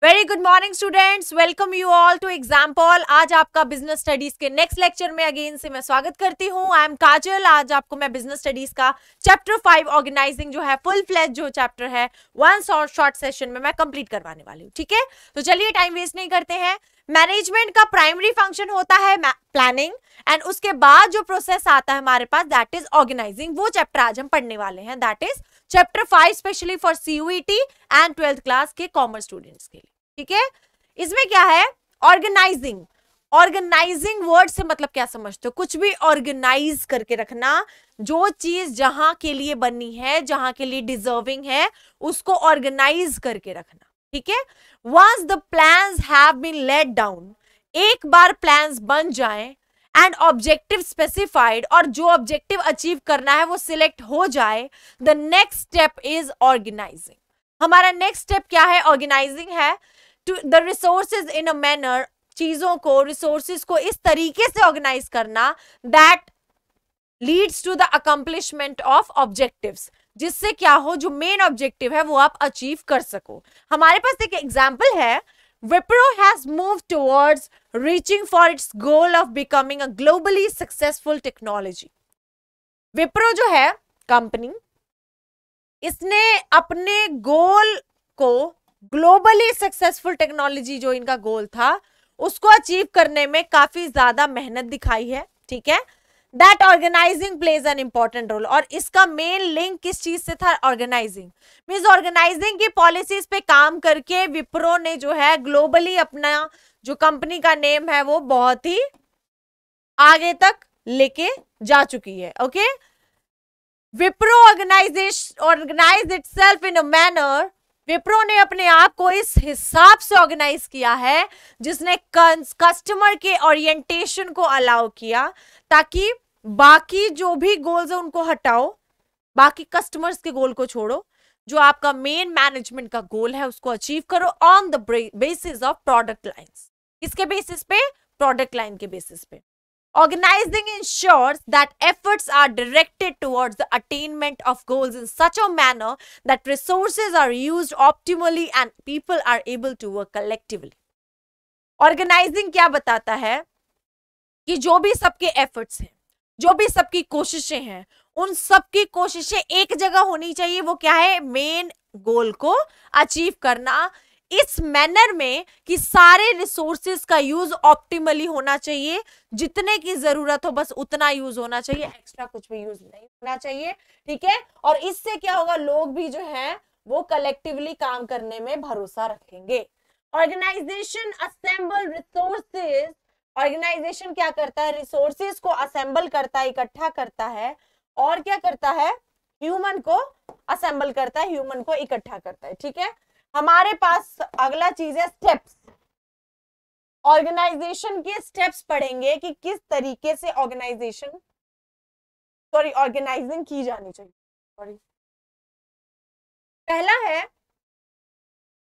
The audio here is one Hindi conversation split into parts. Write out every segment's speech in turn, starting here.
Very good morning students, welcome you all to example. आज आपका बिजनेस स्टडीज के नेक्स्ट लेक्चर में अगेन से मैं स्वागत करती हूँ। I am Kajal. आज आपको मैं बिजनेस स्टडीज का चैप्टर 5 ऑर्गेनाइजिंग जो है फुल फ्लेज जो चैप्टर है वन शॉर्ट सेशन में मैं कंप्लीट करवाने वाली हूँ। ठीक है, तो चलिए टाइम वेस्ट नहीं करते हैं। मैनेजमेंट का प्राइमरी फंक्शन होता है प्लानिंग एंड उसके बाद जो प्रोसेस आता है हमारे पास दैट इज ऑर्गेनाइजिंग। वो चैप्टर आज हम पढ़ने वाले हैं, that is chapter 5 specially for CUET and 12th class के कॉमर्स स्टूडेंट्स के लिए। ठीक है, इसमें क्या है ऑर्गेनाइजिंग। ऑर्गेनाइजिंग वर्ड से मतलब क्या समझते हो? कुछ भी ऑर्गेनाइज करके रखना, जो चीज जहां के लिए बनी है, जहां के लिए डिजर्विंग है, उसको ऑर्गेनाइज करके रखना। ठीक है, once the plans have been laid down, एक बार प्लान्स बन जाएं एंड ऑब्जेक्टिव स्पेसिफाइड, और जो ऑब्जेक्टिव अचीव करना है वो सिलेक्ट हो जाए, the next step is organising. हमारा नेक्स्ट स्टेप क्या है? ऑर्गेनाइजिंग है। To the resources in a manner, चीजों को, रिसोर्सेज को इस तरीके से ऑर्गेनाइज करना that leads to the accomplishment of objectives, जिससे क्या हो, जो मेन ऑब्जेक्टिव है वो आप अचीव कर सको। हमारे पास एक एग्जांपल है, Wipro has moved towards reaching for its goal of becoming a globally successful technology. Wipro जो है कंपनी, इसने अपने गोल को ग्लोबली सक्सेसफुल टेक्नोलॉजी, जो इनका गोल था, उसको अचीव करने में काफी ज्यादा मेहनत दिखाई है। ठीक है, that organising plays an important role. और इसका मेन लिंक किस चीज से था? ऑर्गेनाइजिंग। मींस ऑर्गेनाइजिंग की पॉलिसीज पे काम करके विप्रो ने जो है ग्लोबली अपना जो कंपनी का नेम है वो बहुत ही आगे तक लेके जा चुकी है। Okay, Wipro organise itself in a manner, Wipro ने अपने आप को इस हिसाब से ऑर्गेनाइज किया है जिसने कस्टमर के ओरिएंटेशन को अलाउ किया, ताकि बाकी जो भी गोल्स है उनको हटाओ, बाकी कस्टमर्स के गोल को छोड़ो, जो आपका मेन मैनेजमेंट का गोल है उसको अचीव करो on the basis of product lines. किसके बेसिस पे? प्रोडक्ट लाइन के बेसिस पे। Organizing ensures that efforts are directed towards the attainment of goals in such a manner that resources are used optimally and people are able to work collectively. Organizing क्या बताता है कि जो भी सबके एफर्ट्स हैं, जो भी सबकी कोशिशें हैं, उन सबकी कोशिशें एक जगह होनी चाहिए। वो क्या है? मेन गोल को अचीव करना इस मैनर में कि सारे रिसोर्सेज का यूज ऑप्टिमली होना चाहिए, जितने की जरूरत हो बस उतना यूज होना चाहिए, एक्स्ट्रा कुछ भी यूज नहीं होना चाहिए। ठीक है, और इससे क्या होगा, लोग भी जो है वो कलेक्टिवली काम करने में भरोसा रखेंगे। ऑर्गेनाइजेशन असेंबल रिसोर्सेज, ऑर्गेनाइजेशन क्या करता है? रिसोर्सेज को असेंबल करता है, इकट्ठा करता है, और क्या करता है? ह्यूमन को असेंबल करता है, ह्यूमन को इकट्ठा करता है। ठीक है, हमारे पास अगला चीज है स्टेप्स। ऑर्गेनाइजेशन के स्टेप्स पढ़ेंगे कि किस तरीके से ऑर्गेनाइजिंग की जानी चाहिए। पहला है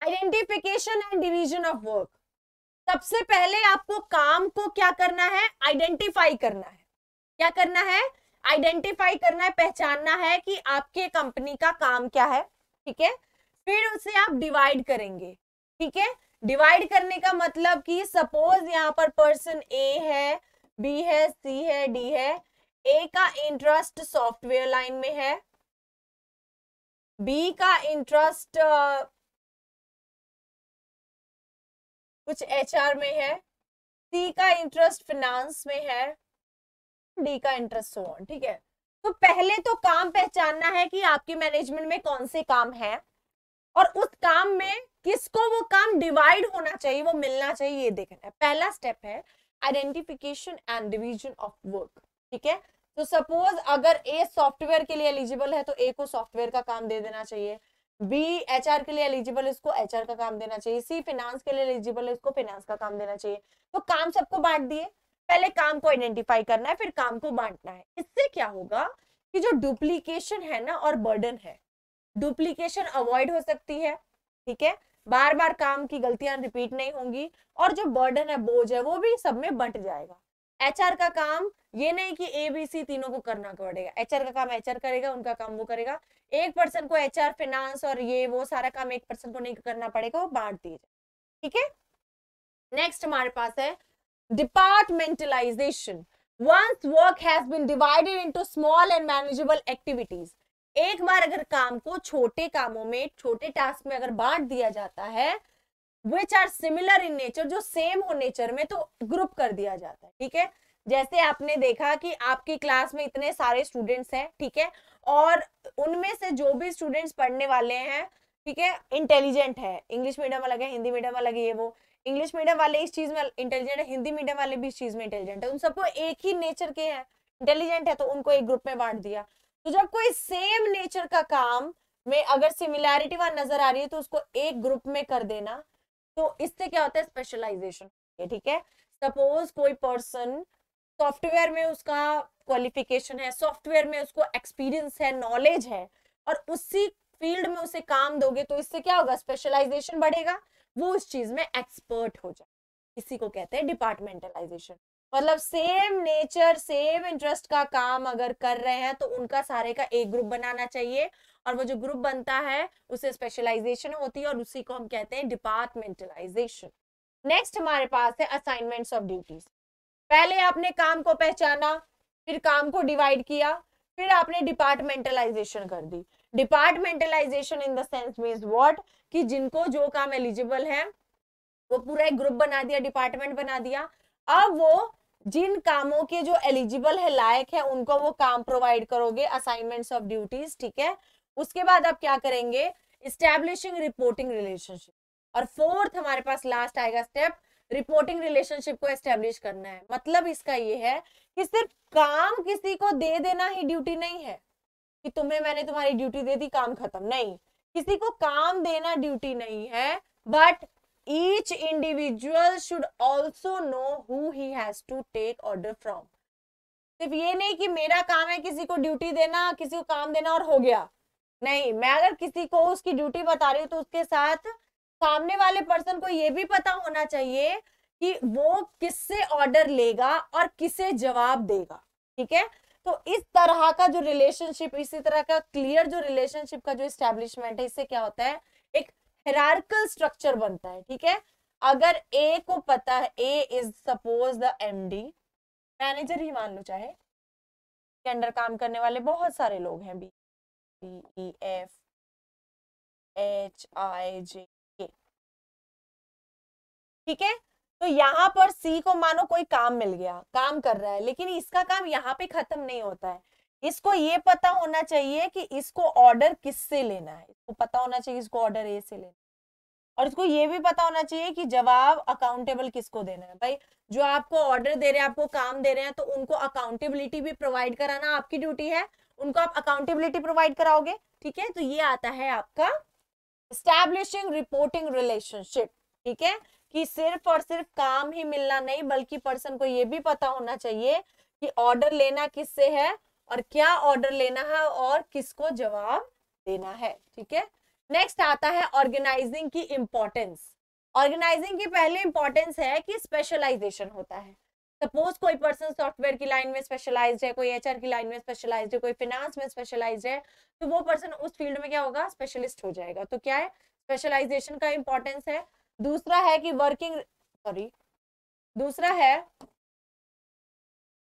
identification and division of work. सबसे पहले आपको काम को क्या करना है? आइडेंटिफाई करना है। क्या करना है? आइडेंटिफाई करना है, पहचानना है कि आपके कंपनी का काम क्या है। ठीक है, फिर उसे आप डिवाइड करेंगे। ठीक है, डिवाइड करने का मतलब कि सपोज यहाँ पर पर्सन ए है, बी है, सी है, डी है। ए का इंटरेस्ट सॉफ्टवेयर लाइन में है, बी का इंटरेस्ट कुछ एचआर में है, सी का इंटरेस्ट फाइनेंस में है, डी का इंटरेस्ट सो ऑन। ठीक है, तो पहले तो काम पहचानना है कि आपके मैनेजमेंट में कौन से काम है, और उस काम में किसको वो काम डिवाइड होना चाहिए, वो मिलना चाहिए, ये देखना है। पहला स्टेप है identification and division of work. ठीक है, तो सपोज अगर ए सॉफ्टवेयर के लिए एलिजिबल है तो ए को सॉफ्टवेयर का काम दे देना चाहिए, बी एचआर के लिए एलिजिबल है, इसको एचआर का काम देना चाहिए, सी फाइनेंस के लिए एलिजिबल है, इसको फाइनेंस का काम देना चाहिए। तो काम सबको बांट दिए। पहले काम को आइडेंटिफाई करना है, फिर काम को बांटना है। इससे क्या होगा कि जो डुप्लीकेशन है ना और बर्डन है, डुप्लीकेशन अवॉइड हो सकती है। ठीक है, बार बार काम की गलतियां रिपीट नहीं होंगी, और जो बर्डन है, बोझ है, वो भी सब में बंट जाएगा। एचआर का काम ये नहीं कि ए बी सी तीनों को करना पड़ेगा, एचआर का काम एचआर करेगा, उनका काम वो करेगा। एक पर्सन को एचआर फाइनेंस और ये वो सारा काम एक पर्सन को नहीं करना पड़ेगा, वो बांट दीजिए। ठीक है। नेक्स्ट हमारे पास है departmentalisation. Once work has been divided into small and manageable activities, एक बार अगर काम को छोटे कामों में, छोटे टास्क में अगर बांट दिया जाता है, which are similar in nature, जो सेम हो नेचर में, तो ग्रुप कर दिया जाता है। ठीक है, जैसे आपने देखा कि आपकी क्लास में इतने सारे स्टूडेंट्स हैं, ठीक है, और उनमें से जो भी स्टूडेंट्स पढ़ने वाले हैं, ठीक है, इंटेलिजेंट है, इंग्लिश मीडियम अलग है, हिंदी मीडियम अलग है, ये वो, इंग्लिश मीडियम वाले इस चीज में इंटेलिजेंट है, हिंदी मीडियम वाले भी इस चीज में इंटेलिजेंट है, उन सबको एक ही नेचर के हैं, इंटेलिजेंट है, तो उनको एक ग्रुप में बांट दिया। तो जब कोई सेम नेचर का काम में अगर सिमिलैरिटी वहां नजर आ रही है तो उसको एक ग्रुप में कर देना, तो इससे क्या होता है, स्पेशलाइजेशन। ठीक है, सपोज कोई पर्सन सॉफ्टवेयर में उसका क्वालिफिकेशन है, सॉफ्टवेयर में उसको एक्सपीरियंस है, नॉलेज है, और उसी फील्ड में उसे काम दोगे तो इससे क्या होगा, स्पेशलाइजेशन बढ़ेगा, वो उस चीज में एक्सपर्ट हो जाए। इसी को कहते हैं डिपार्टमेंटलाइजेशन। मतलब सेम नेचर, सेम इंटरेस्ट का काम अगर कर रहे हैं तो उनका सारे का एक ग्रुप बनाना चाहिए, और वो जो ग्रुप बनता है उसे स्पेशलाइजेशन होती है, और उसी को हम कहते हैं डिपार्टमेंटलाइजेशन। नेक्स्ट हमारे पास है असाइनमेंट्स ऑफ ड्यूटीज। पहले आपने काम को पहचाना, फिर काम को डिवाइड किया, फिर आपने डिपार्टमेंटलाइजेशन कर दी। Departmentalization in the sense means what, कि जिनको जो काम एलिजिबल है वो पूरा एक ग्रुप बना दिया, डिपार्टमेंट बना दिया। अब वो जिन कामों के जो एलिजिबल है, लायक है, उनको वो काम प्रोवाइड करोगे, असाइनमेंट्स ऑफ ड्यूटीज। ठीक है, उसके बाद आप क्या करेंगे, इस्टेब्लिशिंग रिपोर्टिंग रिलेशनशिप। और फोर्थ हमारे पास लास्ट आएगा स्टेप, रिपोर्टिंग रिलेशनशिप को एस्टेब्लिश करना है। मतलब इसका ये है कि सिर्फ काम किसी को दे देना ही ड्यूटी नहीं है, कि तुम्हें मैंने तुम्हारी ड्यूटी दे दी, काम खत्म। नहीं, किसी को काम देना ड्यूटी नहीं है, but each individual should also know who he has to take order from। सिर्फ ये नहीं कि मेरा काम है किसी को ड्यूटी देना, किसी को काम देना और हो गया। नहीं, मैं अगर किसी को उसकी ड्यूटी बता रही हूँ तो उसके साथ सामने वाले पर्सन को ये भी पता होना चाहिए कि वो किससे ऑर्डर लेगा और किसे जवाब देगा। ठीक है, तो इस तरह का जो रिलेशनशिप, इसी तरह का क्लियर जो रिलेशनशिप का जो एस्टेब्लिशमेंट है, इससे क्या होता है, एक हायरार्किकल स्ट्रक्चर बनता है। ठीक है, अगर ए को पता है, A is suppose the MD, manager ही मान लो, चाहे के अंडर काम करने वाले बहुत सारे लोग हैं, B E F H I J K. ठीक है, तो यहाँ पर सी को मानो कोई काम मिल गया, काम कर रहा है, लेकिन इसका काम यहाँ पे खत्म नहीं होता है। इसको ये पता होना चाहिए कि इसको ऑर्डर किससे लेना है, इसको पता होना चाहिए इसको ऑर्डर ए से लेना, और इसको ये भी पता होना चाहिए कि जवाब अकाउंटेबल किसको देना है। भाई जो आपको ऑर्डर दे रहे हैं, आपको काम दे रहे हैं, तो उनको अकाउंटेबिलिटी भी प्रोवाइड कराना आपकी ड्यूटी है, उनको आप अकाउंटेबिलिटी प्रोवाइड कराओगे। ठीक है, तो ये आता है आपका एस्टैब्लिशिंग रिपोर्टिंग रिलेशनशिप। ठीक है, कि सिर्फ और सिर्फ काम ही मिलना नहीं, बल्कि पर्सन को ये भी पता होना चाहिए कि ऑर्डर लेना किससे है और क्या ऑर्डर लेना है और किसको जवाब देना है। ठीक है, नेक्स्ट आता है ऑर्गेनाइजिंग की इंपॉर्टेंस। ऑर्गेनाइजिंग की पहले इंपॉर्टेंस है कि स्पेशलाइजेशन होता है। सपोज कोई पर्सन सॉफ्टवेयर की लाइन में स्पेशलाइज्ड है, कोई एचआर की लाइन में स्पेशलाइज्ड है, कोई फाइनेंस में स्पेशलाइज्ड है, तो वो पर्सन उस फील्ड में क्या होगा, स्पेशलिस्ट हो जाएगा। तो क्या है, स्पेशलाइजेशन का इंपॉर्टेंस है। दूसरा है कि दूसरा है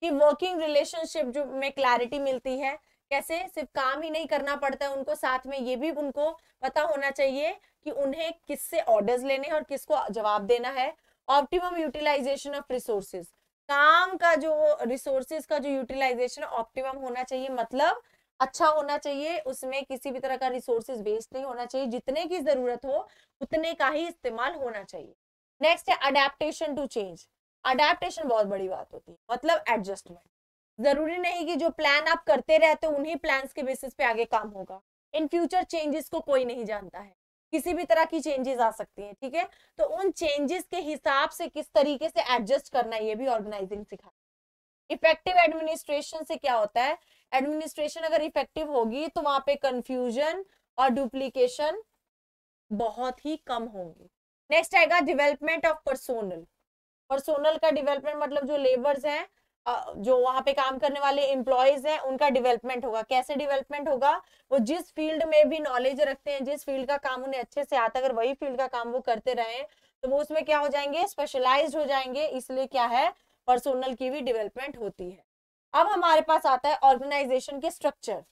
कि वर्किंग रिलेशनशिप जो में क्लैरिटी मिलती है। कैसे, सिर्फ काम ही नहीं करना पड़ता है उनको, साथ में ये भी उनको पता होना चाहिए कि उन्हें किससे ऑर्डर्स लेने हैं और किसको जवाब देना है। ऑप्टिमम यूटिलाइजेशन ऑफ रिसोर्सेज, काम का जो रिसोर्सेज का जो यूटिलाइजेशन ऑप्टिमम होना चाहिए, मतलब अच्छा होना चाहिए, उसमें किसी भी तरह का रिसोर्सेज वेस्ट नहीं होना चाहिए, जितने की जरूरत हो उतने का ही इस्तेमाल होना चाहिए। नेक्स्ट है अडेप्टेशन टू चेंज। अडेप्टेशन बहुत बड़ी बात होती है, मतलब एडजस्टमेंट। जरूरी नहीं कि जो प्लान आप करते रहते हो उन्हीं प्लान्स के बेसिस पे आगे काम होगा। इन फ्यूचर चेंजेस को कोई नहीं जानता है, किसी भी तरह की चेंजेस आ सकती हैं। ठीक है, तो उन चेंजेस के हिसाब से किस तरीके से एडजस्ट करना है, ये भी ऑर्गेनाइजिंग सिखाता है। इफेक्टिव एडमिनिस्ट्रेशन से क्या होता है, एडमिनिस्ट्रेशन अगर इफेक्टिव होगी तो वहां पे कंफ्यूजन और डुप्लीकेशन बहुत ही कम होंगे। नेक्स्ट आएगा डेवलपमेंट ऑफ पर्सोनल। पर्सोनल का डेवलपमेंट मतलब जो लेबर्स हैं, जो वहां पे काम करने वाले एम्प्लॉयज हैं, उनका डेवलपमेंट होगा। कैसे डेवलपमेंट होगा, वो जिस फील्ड में भी नॉलेज रखते हैं, जिस फील्ड का काम उन्हें अच्छे से आता है, अगर वही फील्ड का काम वो करते रहे तो वो उसमें क्या हो जाएंगे, स्पेशलाइज्ड हो जाएंगे, इसलिए क्या है, पर्सोनल की भी डेवलपमेंट होती है। अब हमारे पास आता है ऑर्गेनाइजेशन के स्ट्रक्चर।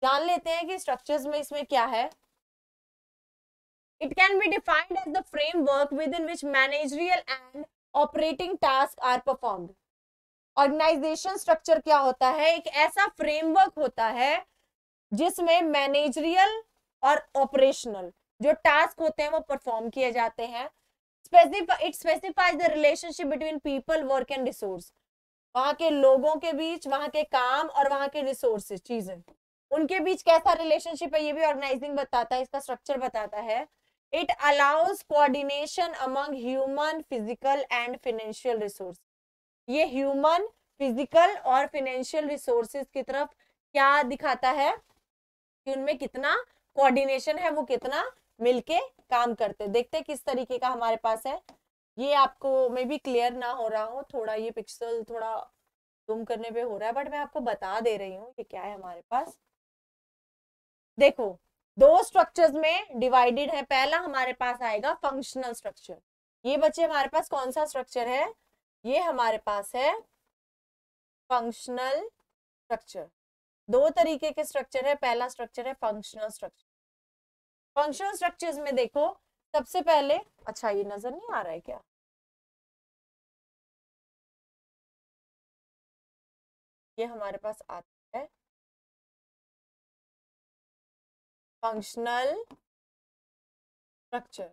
जान लेते हैं कि स्ट्रक्चर्स में इसमें क्या है। It can be defined as the framework within which managerial and operating task are performed. Organisation structure क्या होता है, एक ऐसा फ्रेमवर्क होता है जिसमें मैनेजरियल और ऑपरेशनल जो टास्क होते हैं वो परफॉर्म किए जाते हैं। It specifies the relationship between people, work and resource. वहां के लोगों के बीच, वहां के काम और वहां के रिसोर्सेज, चीजें, उनके बीच कैसा रिलेशनशिप है, ये भी ऑर्गेनाइजिंग बताता है, इसका स्ट्रक्चर बताता है। It allows coordination among human, physical and financial resource. ये ह्यूमन, फिजिकल और फाइनेंशियल रिसोर्सेज की तरफ क्या दिखाता है कि उनमें कितना कोऑर्डिनेशन है, वो कितना मिलके काम करते। देखते हैं किस तरीके का हमारे पास है। ये आपको मे बी क्लियर ना हो रहा हो, थोड़ा ये पिक्सल थोड़ा जूम करने पे हो रहा है, बट मैं आपको बता दे रही हूँ ये क्या है हमारे पास। देखो, दो स्ट्रक्चर्स में डिवाइडेड है। पहला हमारे पास आएगा फंक्शनल स्ट्रक्चर। ये बच्चे हमारे पास कौन सा स्ट्रक्चर है, ये हमारे पास है फंक्शनल स्ट्रक्चर। दो तरीके के स्ट्रक्चर है, पहला स्ट्रक्चर है फंक्शनल स्ट्रक्चर। फंक्शनल स्ट्रक्चर्स में देखो, सबसे पहले, अच्छा ये नजर नहीं आ रहा है क्या, ये हमारे पास आता है फंक्शनल स्ट्रक्चर।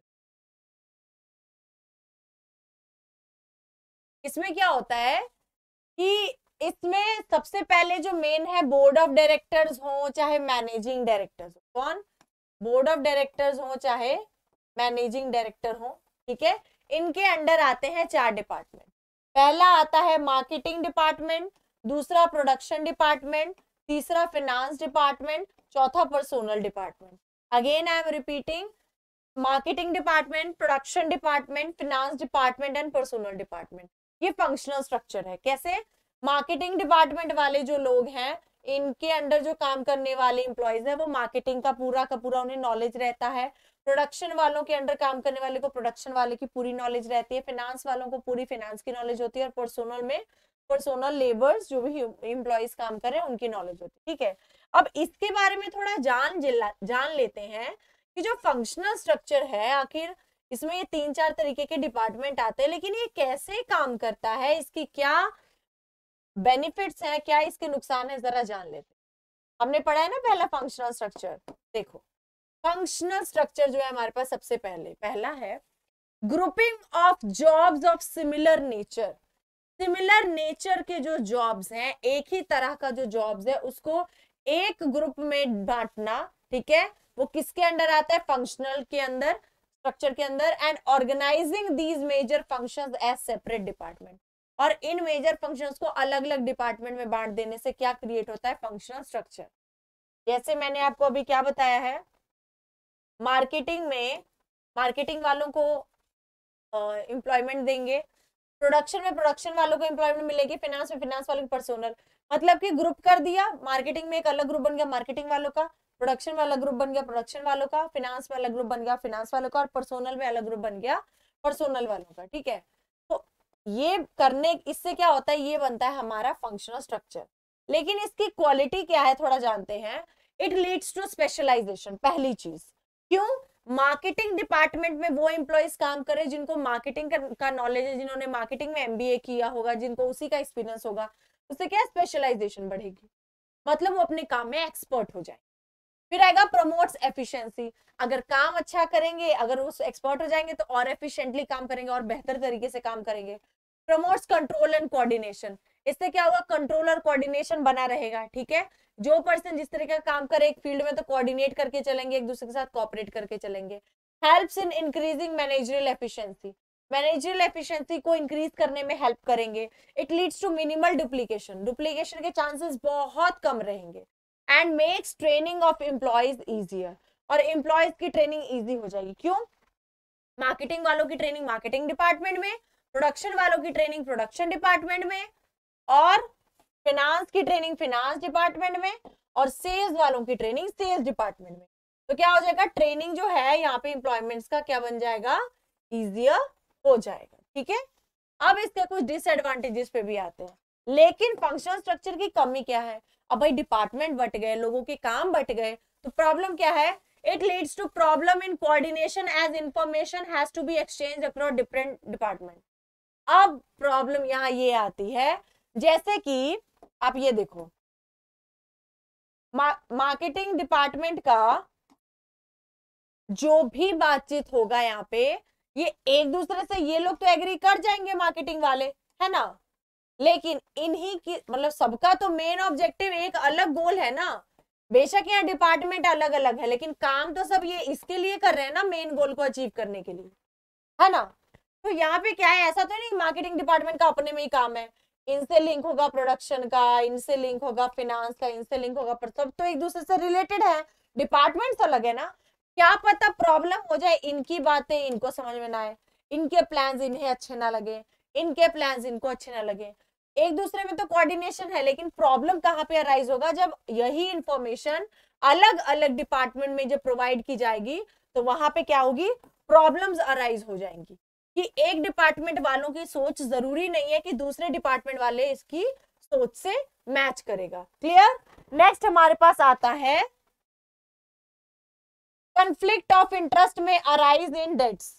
इसमें क्या होता है कि इसमें सबसे पहले जो मेन है, बोर्ड ऑफ डायरेक्टर्स हो चाहे मैनेजिंग डायरेक्टर्स हो, कौन, बोर्ड ऑफ डायरेक्टर्स हो चाहे मैनेजिंग डायरेक्टर हो, ठीक है, इनके अंडर आते हैं 4 डिपार्टमेंट। पहला आता है मार्केटिंग डिपार्टमेंट, दूसरा प्रोडक्शन डिपार्टमेंट, तीसरा फाइनेंस डिपार्टमेंट, चौथा personnel department. Again I am repeating, marketing department, production department, finance department and personnel department. ये फंक्शनल स्ट्रक्चर है। कैसे, मार्केटिंग डिपार्टमेंट वाले जो लोग हैं, इनके अंडर जो काम करने वाले एम्प्लॉयज है, वो मार्केटिंग का पूरा उन्हें नॉलेज रहता है। प्रोडक्शन वालों के अंडर काम करने वाले को प्रोडक्शन वाले की पूरी नॉलेज रहती है, फाइनेंस वालों को पूरी फाइनेंस की नॉलेज होती है, और पर्सोनल में पर्सोनल लेबर्स जो भी एम्प्लॉयज काम कर रहे हैं उनकी नॉलेज होती है, ठीक है। अब इसके बारे में थोड़ा जान लेते हैं कि जो फंक्शनल स्ट्रक्चर है, आखिर इसमें ये 3-4 तरीके के डिपार्टमेंट आते हैं, लेकिन ये कैसे काम करता है, इसकी क्या बेनिफिट्स हैं, क्या इसके नुकसान है, जरा जान लेते हैं। हमने पढ़ा है ना पहला फंक्शनल स्ट्रक्चर। देखो, फंक्शनल स्ट्रक्चर जो है हमारे पास, सबसे पहला है grouping of jobs of similar nature. Similar nature के जो जॉब्स हैं, एक ही तरह का जो जॉब्स है, उसको एक ग्रुप में बांटना, ठीक है, वो किसके अंडर आता है, फंक्शनल के अंदर, स्ट्रक्चर के अंदर। And organising these major functions as separate department, और इन मेजर फंक्शंस को अलग अलग डिपार्टमेंट में बांट देने से क्या क्रिएट होता है, फंक्शनल स्ट्रक्चर। जैसे मैंने आपको अभी क्या बताया है, मार्केटिंग में मार्केटिंग वालों को एम्प्लॉयमेंट देंगे, प्रोडक्शन में प्रोडक्शन वालों को एम्प्लॉयमेंट मिलेगी, फाइनेंस में फाइनेंस वालों को पर्सोनल, मतलब कि ग्रुप कर दिया। मार्केटिंग में एक अलग ग्रुप बन गया मार्केटिंग वालों का, प्रोडक्शन में अलग ग्रुप बन गया प्रोडक्शन वालों का, फाइनेंस में अलग ग्रुप बन गया फाइनेंस वालों का, और पर्सोनल में अलग ग्रुप बन गया पर्सोनल वालों का, ठीक है। तो ये करने, इससे क्या होता है, ये बनता है हमारा फंक्शनल स्ट्रक्चर। लेकिन इसकी क्वालिटी क्या है, थोड़ा जानते हैं। It leads to specialisation. पहली चीज, क्यों, मार्केटिंग डिपार्टमेंट में वो एम्प्लॉयज काम करे जिनको मार्केटिंग का नॉलेज है, जिन्होंने मार्केटिंग में एमबीए किया होगा, जिनको उसी का एक्सपीरियंस होगा, उससे क्या स्पेशलाइजेशन बढ़ेगी, मतलब वो अपने काम में एक्सपर्ट हो जाए। फिर आएगा प्रमोट्स एफिशिएंसी। अगर काम अच्छा करेंगे, अगर वो एक्सपर्ट हो जाएंगे तो और एफिशिएंटली काम करेंगे और बेहतर तरीके से काम करेंगे। Promotes control and coordination. इससे क्या होगा, कंट्रोल और कोऑर्डिनेशन बना रहेगा, ठीक है। जो पर्सन जिस तरह का काम करे एक फील्ड में, तो कोऑर्डिनेट करके चलेंगे, एक दूसरे के साथ कोऑपरेट करके चलेंगे। Helps in increasing managerial efficiency. Managerial efficiency को इंक्रीज करने में हेल्प करेंगे। It leads to minimal duplication. Duplication के चांसेस बहुत कम रहेंगे। And makes training of employees easier. और एम्प्लॉयज की ट्रेनिंग इजी हो जाएगी। क्यों, मार्केटिंग वालों की ट्रेनिंग मार्केटिंग डिपार्टमेंट में, प्रोडक्शन वालों की ट्रेनिंग प्रोडक्शन डिपार्टमेंट में, और फाइनेंस की ट्रेनिंग फाइनेंस डिपार्टमेंट में, और सेल्स वालों की ट्रेनिंग सेल्स डिपार्टमेंट में। तो क्या हो जाएगा, ट्रेनिंग जो है यहाँ पे एम्प्लॉयमेंट्स का क्या बन जाएगा, इजियर हो जाएगा, ठीक है। अब इसके कुछ डिसएडवांटेजेस पे भी आते हैं, लेकिन फंक्शनल स्ट्रक्चर की कमी क्या है? अब भाई डिपार्टमेंट बट गए, लोगों के काम बट गए, तो प्रॉब्लम क्या है? It leads to problem in coordination as information has to be exchange across different department. अब प्रॉब्लम यहाँ ये आती है, जैसे कि आप ये देखो, मार्केटिंग डिपार्टमेंट का जो भी बातचीत होगा यहाँ पे, ये एक दूसरे से ये लोग तो एग्री कर जाएंगे मार्केटिंग वाले, है ना, लेकिन इन्हीं की मतलब सबका तो मेन ऑब्जेक्टिव एक अलग गोल है ना। बेशक यहाँ डिपार्टमेंट अलग अलग है, लेकिन काम तो सब ये इसके लिए कर रहे हैं ना, मेन गोल को अचीव करने के लिए, है ना। तो यहाँ पे क्या है, ऐसा तो नहीं मार्केटिंग डिपार्टमेंट का अपने में ही काम है, इनसे लिंक होगा प्रोडक्शन का, इनसे लिंक होगा फाइनेंस का, इनसे लिंक होगा, पर सब तो एक दूसरे से रिलेटेड है, डिपार्टमेंट अलग है ना। क्या पता प्रॉब्लम हो जाए, इनकी बातें इनको समझ में ना आए, इनके प्लान्स इन्हें अच्छे ना लगे, इनके प्लान्स इनको अच्छे ना लगे, एक दूसरे में तो कोऑर्डिनेशन है, लेकिन प्रॉब्लम कहाँ पे अराइज होगा? जब यही इंफॉर्मेशन अलग अलग डिपार्टमेंट में जब प्रोवाइड की जाएगी, तो वहां पे क्या होगी? प्रॉब्लम्स अराइज हो जाएंगी कि एक डिपार्टमेंट वालों की सोच जरूरी नहीं है कि दूसरे डिपार्टमेंट वाले इसकी सोच से मैच करेगा। क्लियर? नेक्स्ट हमारे पास आता है conflict of interest may arise in dates.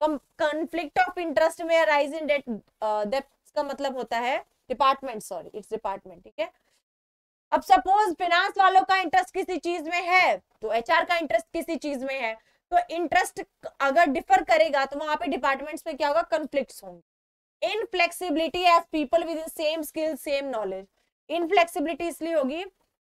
Conflict of interest may arise in dates का मतलब होता है डिपार्टमेंट, सॉरी इट्स डिपार्टमेंट, ठीक है। अब सपोज फाइनेंस वालों का इंटरेस्ट किसी चीज में है, तो एचआर का इंटरेस्ट किसी चीज में है, तो इंटरेस्ट अगर डिफर करेगा तो वहां पे डिपार्टमेंट्स में क्या होगा? कॉन्फ्लिक्ट्स होंगे। Inflexibility as people with same skill same knowledge. Inflexibility इसलिए होगी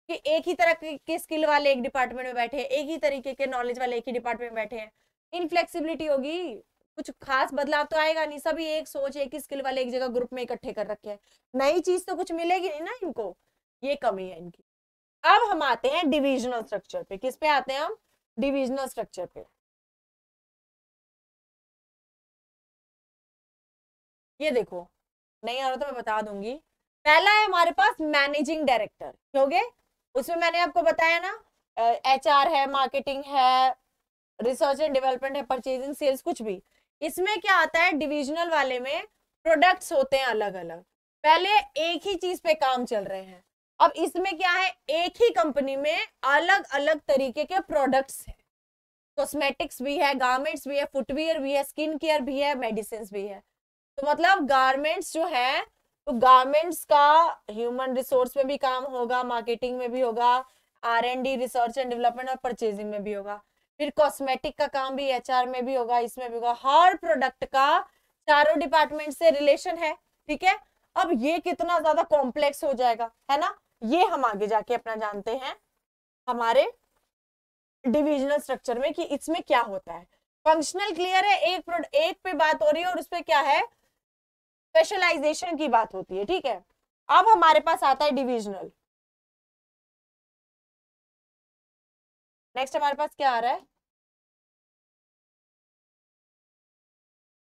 कि एक ही तरह के स्किल वाले एक डिपार्टमेंट में बैठे हैं, एक ही तरीके के नॉलेज वाले एक ही डिपार्टमेंट में बैठे हैं, इनफ्लेक्सिबिलिटी होगी, कुछ खास बदलाव तो आएगा नहीं, सभी एक सोच एक ही स्किल वाले एक जगह ग्रुप में इकट्ठे कर रखे हैं, नई चीज तो कुछ मिलेगी नहीं ना इनको, ये कमी है इनकी। अब हम आते हैं डिविजनल स्ट्रक्चर पे। किस पे आते हैं हम? डिविजनल स्ट्रक्चर पे। ये देखो, नहीं आ रहा तो मैं बता दूंगी। पहला है हमारे पास मैनेजिंग डायरेक्टर, क्योंकि उसमें मैंने आपको बताया ना, एचआर है, मार्केटिंग है, रिसर्च एंड डेवलपमेंट है, परचेजिंग, सेल्स, कुछ भी। इसमें क्या आता है? डिविजनल वाले में प्रोडक्ट्स होते हैं अलग अलग, पहले एक ही चीज पे काम चल रहे हैं, अब इसमें क्या है? एक ही कंपनी में अलग अलग तरीके के प्रोडक्ट्स हैं, कॉस्मेटिक्स भी है, गारमेंट्स भी है, फुटवियर भी है, स्किन केयर भी है, मेडिसिन भी है। तो मतलब गारमेंट्स जो है, तो गारमेंट्स का ह्यूमन रिसोर्स में भी काम होगा, मार्केटिंग में भी होगा, R&D रिसर्च एंड डेवलपमेंट और परचेजिंग में भी होगा। फिर कॉस्मेटिक का काम भी एचआर में भी होगा, इसमें भी होगा। हर प्रोडक्ट का चारों डिपार्टमेंट से रिलेशन है, ठीक है। अब ये कितना ज्यादा कॉम्प्लेक्स हो जाएगा, है ना, ये हम आगे जाके अपना जानते हैं हमारे डिविजनल स्ट्रक्चर में कि इसमें क्या होता है। फंक्शनल क्लियर है, एक पे बात हो रही है और उसपे क्या है? स्पेशलाइजेशन की बात होती है, ठीक है। अब हमारे पास आता है डिविजनल। नेक्स्ट हमारे पास क्या आ रहा है?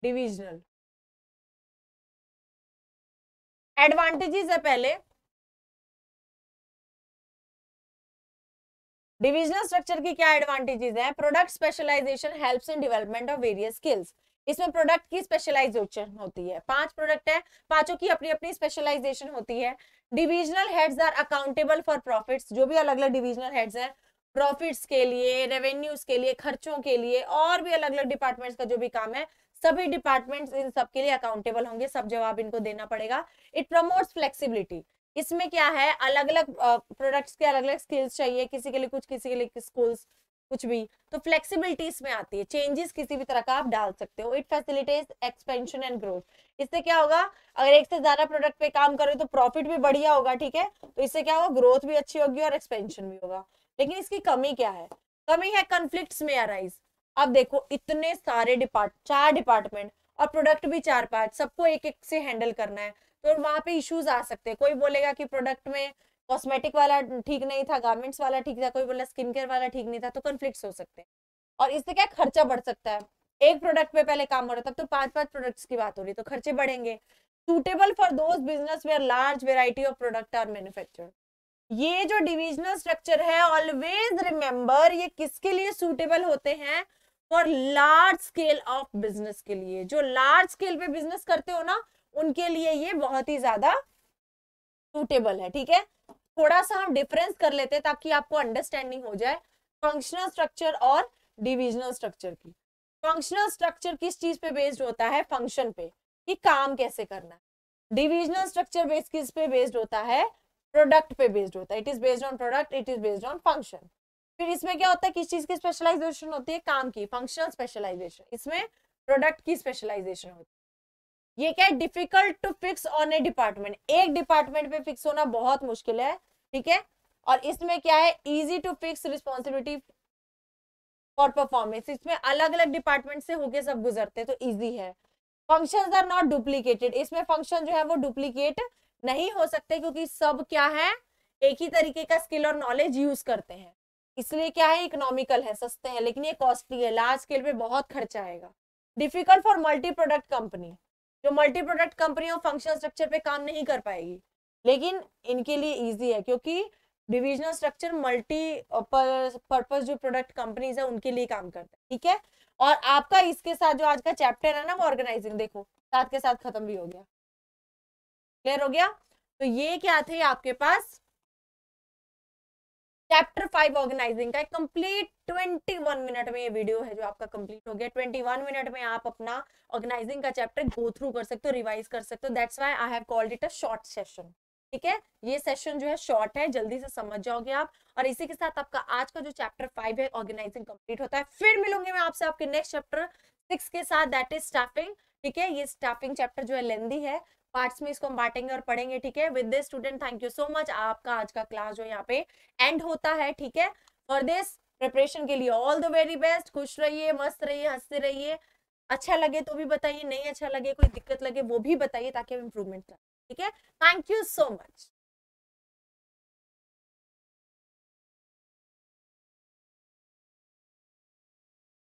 डिविजनल। एडवांटेजेस है पहले। डिविजनल स्ट्रक्चर की क्या एडवांटेजेस है? Product specialisation helps in development of various skills. इसमें प्रोडक्ट की स्पेशलाइजेशन होती है, 5 प्रोडक्ट है, पांचों की अपनी अपनी स्पेशलाइजेशन होती है। Divisional heads are accountable for profits. जो भी अलग अलग डिविजनल हेड्स हैं, प्रॉफिट्स के लिए, रेवेन्यूज के लिए, खर्चों के लिए, और भी अलग अलग डिपार्टमेंट्स का जो भी काम है, सभी डिपार्टमेंट्स इन सब के लिए अकाउंटेबल होंगे, सब जवाब इनको देना पड़ेगा। It promotes flexibility. इसमें क्या है? अलग अलग प्रोडक्ट्स के अलग अलग स्किल्स चाहिए, किसी के लिए कुछ, किसी के लिए स्किल्स कुछ भी, तो फ्लेक्सिबिलिटी इसमें आती है, चेंजेस किसी भी तरह का आप डाल सकते हो। It facilitates expansion and growth. इससे क्या होगा? अगर एक से ज्यादा प्रोडक्ट पे काम करो तो प्रॉफिट भी बढ़िया होगा, ठीक है, तो इससे क्या होगा? ग्रोथ भी अच्छी होगी और एक्सपेंशन भी होगा। लेकिन इसकी कमी क्या है? कमी है कॉन्फ्लिक्ट्स में अराइज। अब देखो, इतने सारे 4 डिपार्टमेंट और प्रोडक्ट भी 4-5, सबको एक एक से हैंडल करना है, तो वहां पे इश्यूज आ सकते हैं। कोई बोलेगा कि प्रोडक्ट में कॉस्मेटिक वाला ठीक नहीं था, गारमेंट्स वाला ठीक था, कोई बोला स्किन केयर वाला ठीक नहीं था, तो कॉन्फ्लिक्ट्स हो सकते हैं। और इससे क्या खर्चा बढ़ सकता है? एक प्रोडक्ट पे पहले काम हो रहा था, तब तो 5-5 प्रोडक्ट्स की बात हो रही, तो खर्चे बढ़ेंगे। Suitable for those business where large variety of product are manufactured. ये जो डिविजनल स्ट्रक्चर है, ऑलवेज रिमेंबर, ये किसके लिए सूटेबल होते हैं? For large scale of business के लिए, जो लार्ज स्केल पे बिजनेस करते हो ना उनके लिए ये बहुत ही ज्यादा सूटेबल है। ठीक है, थोड़ा सा हम डिफरेंस कर लेते हैं ताकि आपको अंडरस्टैंडिंग हो जाए फंक्शनल स्ट्रक्चर और डिविजनल स्ट्रक्चर की। फंक्शनल स्ट्रक्चर किस चीज पे बेस्ड होता है? फंक्शन पे, कि काम कैसे करना है। डिविजनल स्ट्रक्चर बेस्ड किस पे बेस्ड होता है? प्रोडक्ट पे बेस्ड होता है। It is based on product, it is based on function. फिर इसमें क्या होता है, किस चीज की स्पेशलाइजेशन होती है? काम की, फंक्शनल स्पेशलाइजेशन। इसमें प्रोडक्ट की स्पेशलाइजेशन होती है। ये क्या है? Difficult to fix on a department, एक डिपार्टमेंट पे फिक्स होना बहुत मुश्किल है। ठीक है, और इसमें क्या है? Easy to fix responsibility for performance, इसमें अलग अलग डिपार्टमेंट से होके सब गुजरते हैं तो इजी है। फंक्शंस आर नॉट डुप्लीकेटेड, इसमें फंक्शन जो है वो डुप्लीकेट नहीं हो सकते क्योंकि सब क्या है? एक ही तरीके का स्किल और नॉलेज यूज करते हैं, इसलिए क्या है? इकोनॉमिकल है, सस्ते हैं, लेकिन ये कॉस्टली है, लार्ज स्केल पे बहुत खर्चा आएगा। Difficult for multi product company, जो multi product company functional structure पे काम नहीं कर पाएगी, लेकिन इनके लिए इजी है क्योंकि डिविजनल स्ट्रक्चर मल्टी पर्पस जो प्रोडक्ट कंपनीज है उनके लिए काम करता है। ठीक है, और आपका इसके साथ जो आज का चैप्टर है ना वो ऑर्गेनाइजिंग, देखो साथ के साथ खत्म भी हो गया। क्लियर हो गया? तो ये क्या थे आपके पास चैप्टर 5 ऑर्गेनाइजिंग का कंप्लीट 21 मिनट में ये वीडियो है जो आपका कंप्लीट हो गया। 21 मिनट में आप अपना ऑर्गेनाइजिंग का चैप्टर गो थ्रू कर सकते हो, रिवाइज कर सकते हो। That's why I have called it a short session. ठीक है, ये सेशन जो है शॉर्ट है, जल्दी से समझ जाओगे आप। और इसी के साथ आपका आज का जो चैप्टर 5 है ऑर्गेनाइजिंग कंप्लीट होता है। फिर मिलूंगी मैं आपसे आपके नेक्स्ट चैप्टर 6 के साथ, दैट इज स्टाफिंग। ठीक है, ये स्टाफिंग चैप्टर जो है लेंदी है, पार्ट्स में इसको हम बांटेंगे और पढ़ेंगे। ठीक है, with this student thank you so much. आपका आज का क्लास जो यहाँ पे एंड होता है। ठीक है, फॉर दिस प्रिपरेशन के लिए ऑल द वेरी बेस्ट। खुश रहिए, मस्त रहिए, हंसते रहिए। अच्छा लगे तो भी बताइए, नहीं अच्छा लगे, कोई दिक्कत लगे वो भी बताइए ताकि हम इम्प्रूवमेंट करें। ठीक है, थैंक यू सो मच।